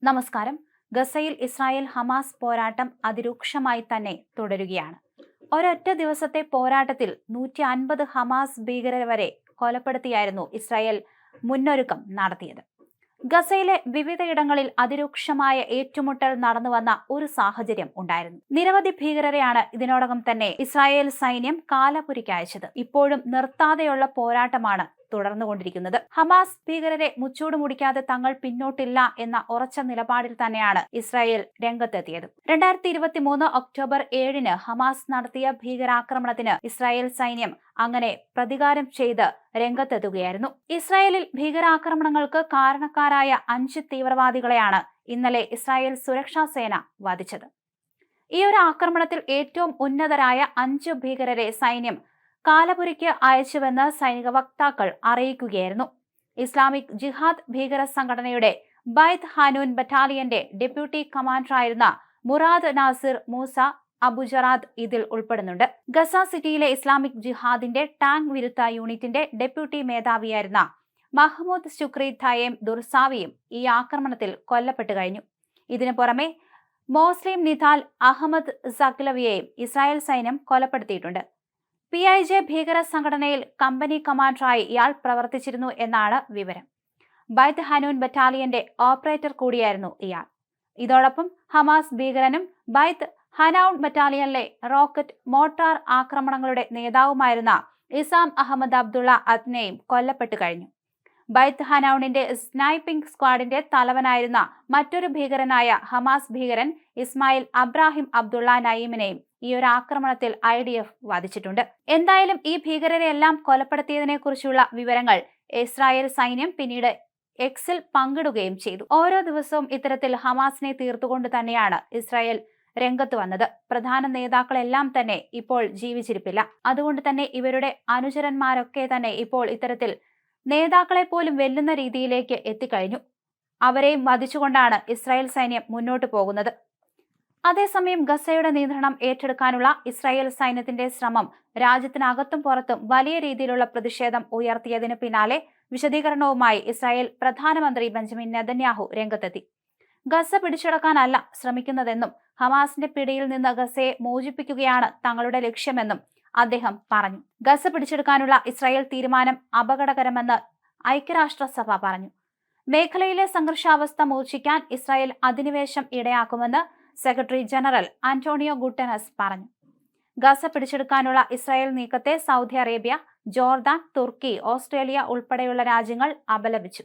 നമസ്കാരം. ഗസയിൽ Israel Hamas പോരാട്ടം അതിരൂക്ഷമായി തന്നെ തുടരുകയാണ്. ഒരൊറ്റ ദിവസത്തെ പോരാട്ടത്തിൽ 150 ഹമാസ് ഭീകരരെ വരെ കൊലപ്പെടുത്തിയായിരുന്നു ഇസ്രായേൽ മുന്നൊരുക്കം നടത്തിയത്. ഗസയിലെ വിവിധയിടങ്ങളിൽ അതിരൂക്ഷമായ ഏറ്റുമുട്ടൽ നടന്നുവന്ന ഒരു സാഹചര്യം ഉണ്ടായിരുന്നു. നിരവധി ഭീകരരെയാണ് ഇതിനോടകം തന്നെ ഇസ്രായേൽ സൈന്യം കാലപുരിക്ക് അയച്ചത്. ഇപ്പോഴും നിർത്താതെയുള്ള പോരാട്ടമാണ് തുടർന്നുകൊണ്ടിരിക്കുന്നത്. ഹമാസ് ഭീകരരെ മുച്ചൂട് മുടിക്കാതെ തങ്ങൾ പിന്നോട്ടില്ല എന്ന ഉറച്ച നിലപാടിൽ തന്നെയാണ് ഇസ്രായേൽ രംഗത്തെത്തിയത്. 2023 ഒക്ടോബർ 7 ഹമാസ് നടത്തിയ ഭീകരാക്രമണത്തിന് ഇസ്രായേൽ സൈന്യം അങ്ങനെ പ്രതികാരം ചെയ്ത് രംഗത്തെത്തുകയായിരുന്നു. ഇസ്രായേലിൽ ഭീകരാക്രമണങ്ങൾക്ക് കാരണക്കാരായ 5 തീവ്രവാദികളെയാണ് ഇന്നലെ ഇസ്രായേൽ സുരക്ഷാ സേന വധിച്ചത്. ഈ ഒരു ആക്രമണത്തിൽ ഏറ്റവും ഉന്നതരായ 5 ഭീകരരെ സൈന്യം കാലപുരിക്ക് അയച്ചുവെന്ന് സൈനിക വക്താക്കൾ അറിയിക്കുകയായിരുന്നു. ഇസ്ലാമിക് ജിഹാദ് ഭീകര സംഘടനയുടെ ബൈത്ത് ഹനൂൻ ബറ്റാലിയന്റെ ഡെപ്യൂട്ടി കമാൻഡറായിരുന്ന മുറാദ് നാസിർ മൂസ അബുജറാദ് ഇതിൽ ഉൾപ്പെടുന്നുണ്ട്. ഗസ സിറ്റിയിലെ ഇസ്ലാമിക് ജിഹാദിന്റെ ടാങ്ക് വിരുദ്ധ യൂണിറ്റിന്റെ ഡെപ്യൂട്ടി മേധാവിയായിരുന്ന മഹ്മൂദ് ശുക്രി ഥയേം ദുർസാവിയും ഈ ആക്രമണത്തിൽ കൊല്ലപ്പെട്ടു കഴിഞ്ഞു. ഇതിനു പുറമെ മോസ്ലിം നിധാൽ അഹമ്മദ് സക്ലവിയെയും ഇസ്രായേൽ സൈന്യം കൊലപ്പെടുത്തിയിട്ടുണ്ട്. PIJ ഭീകര സംഘടനയിൽ കമ്പനി കമാൻഡറായി ഇയാൾ പ്രവർത്തിച്ചിരുന്നു എന്നാണ് വിവരം. ബൈത്ത് ഹനൂൻ ബറ്റാലിയന്റെ ഓപ്പറേറ്റർ കൂടിയായിരുന്നു ഇയാൾ. ഇതോടൊപ്പം ഹമാസ് ഭീകരനും ബൈത്ത് ഹനൌൺ ബറ്റാലിയനിലെ റോക്കറ്റ് മോട്ടാർ ആക്രമണങ്ങളുടെ നേതാവുമായിരുന്ന ഇസാം അഹമ്മദ് അബ്ദുള്ള അദ്നയും കൊല്ലപ്പെട്ടു കഴിഞ്ഞു. ബൈത്ത് ഹനൌണിന്റെ സ്നൈപ്പിംഗ് സ്ക്വാഡിന്റെ തലവനായിരുന്ന മറ്റൊരു ഭീകരനായ ഹമാസ് ഭീകരൻ ഇസ്മായിൽ അബ്രാഹിം അബ്ദുള്ള നയീമിനെയും ഈ ഒരു ആക്രമണത്തിൽ IDF വധിച്ചിട്ടുണ്ട്. എന്തായാലും ഈ ഭീകരരെയെല്ലാം കൊലപ്പെടുത്തിയതിനെ കുറിച്ചുള്ള വിവരങ്ങൾ ഇസ്രായേൽ സൈന്യം പിന്നീട് എക്സിൽ പങ്കിടുകയും ചെയ്തു. ഓരോ ദിവസവും ഇത്തരത്തിൽ ഹമാസിനെ തീർത്തുകൊണ്ട് തന്നെയാണ് ഇസ്രായേൽ രംഗത്ത് വന്നത്. പ്രധാന നേതാക്കളെല്ലാം തന്നെ ഇപ്പോൾ ജീവിച്ചിരിപ്പില്ല. അതുകൊണ്ട് തന്നെ ഇവരുടെ അനുചരന്മാരൊക്കെ തന്നെ ഇപ്പോൾ ഇത്തരത്തിൽ നേതാക്കളെ പോലും വെല്ലുന്ന രീതിയിലേക്ക് എത്തിക്കഴിഞ്ഞു. അവരെയും വധിച്ചുകൊണ്ടാണ് ഇസ്രായേൽ സൈന്യം മുന്നോട്ട് പോകുന്നത്. അതേസമയം ഗസയുടെ നിയന്ത്രണം ഏറ്റെടുക്കാനുള്ള ഇസ്രായേൽ സൈന്യത്തിന്റെ ശ്രമം രാജ്യത്തിനകത്തും പുറത്തും വലിയ രീതിയിലുള്ള പ്രതിഷേധം ഉയർത്തിയതിന് പിന്നാലെ വിശദീകരണവുമായി ഇസ്രായേൽ പ്രധാനമന്ത്രി ബെഞ്ചമിൻ നെതന്യാഹു രംഗത്തെത്തി. ഗസ പിടിച്ചെടുക്കാനല്ല ശ്രമിക്കുന്നതെന്നും ഹമാസിന്റെ പിടിയിൽ നിന്ന് ഗസയെ മോചിപ്പിക്കുകയാണ് തങ്ങളുടെ ലക്ഷ്യമെന്നും അദ്ദേഹം പറഞ്ഞു. ഗസ പിടിച്ചെടുക്കാനുള്ള ഇസ്രായേൽ തീരുമാനം അപകടകരമെന്ന് ഐക്യരാഷ്ട്രസഭ പറഞ്ഞു. മേഖലയിലെ സംഘർഷാവസ്ഥ മൂർച്ഛിക്കാൻ ഇസ്രായേൽ അധിനിവേശം ഇടയാക്കുമെന്ന് സെക്രട്ടറി ജനറൽ ആന്റോണിയോ ഗുട്ടനസ് പറഞ്ഞു. ഗസ പിടിച്ചെടുക്കാനുള്ള ഇസ്രായേൽ നീക്കത്തെ സൗദി അറേബ്യ, ജോർദാൻ, തുർക്കി, ഓസ്ട്രേലിയ ഉൾപ്പെടെയുള്ള രാജ്യങ്ങൾ അപലപിച്ചു.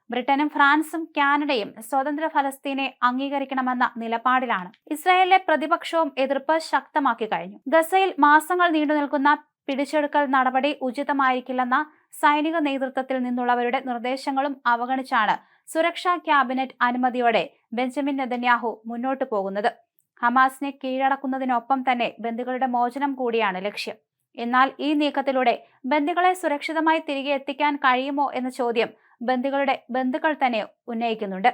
ബ്രിട്ടനും ഫ്രാൻസും കാനഡയും സ്വതന്ത്ര ഫലസ്തീനെ അംഗീകരിക്കണമെന്ന നിലപാടിലാണ്. ഇസ്രായേലിലെ പ്രതിപക്ഷവും എതിർപ്പ് ശക്തമാക്കി കഴിഞ്ഞു. ഗസയിൽ മാസങ്ങൾ നീണ്ടുനിൽക്കുന്ന പിടിച്ചെടുക്കൽ നടപടി ഉചിതമായിരിക്കില്ലെന്ന സൈനിക നേതൃത്വത്തിൽ നിന്നുള്ളവരുടെ നിർദ്ദേശങ്ങളും അവഗണിച്ചാണ് സുരക്ഷാ ക്യാബിനറ്റ് അനുമതിയോടെ ബെഞ്ചമിൻ നെതന്യാഹു മുന്നോട്ടു പോകുന്നത്. ഹമാസിനെ കീഴടക്കുന്നതിനൊപ്പം തന്നെ ബന്ദികളുടെ മോചനം കൂടിയാണ് ലക്ഷ്യം. എന്നാൽ ഈ നീക്കത്തിലൂടെ ബന്ദികളെ സുരക്ഷിതമായി തിരികെ എത്തിക്കാൻ കഴിയുമോ എന്ന ചോദ്യം ബന്ദികളുടെ ബന്ധുക്കൾ തന്നെ ഉന്നയിക്കുന്നുണ്ട്.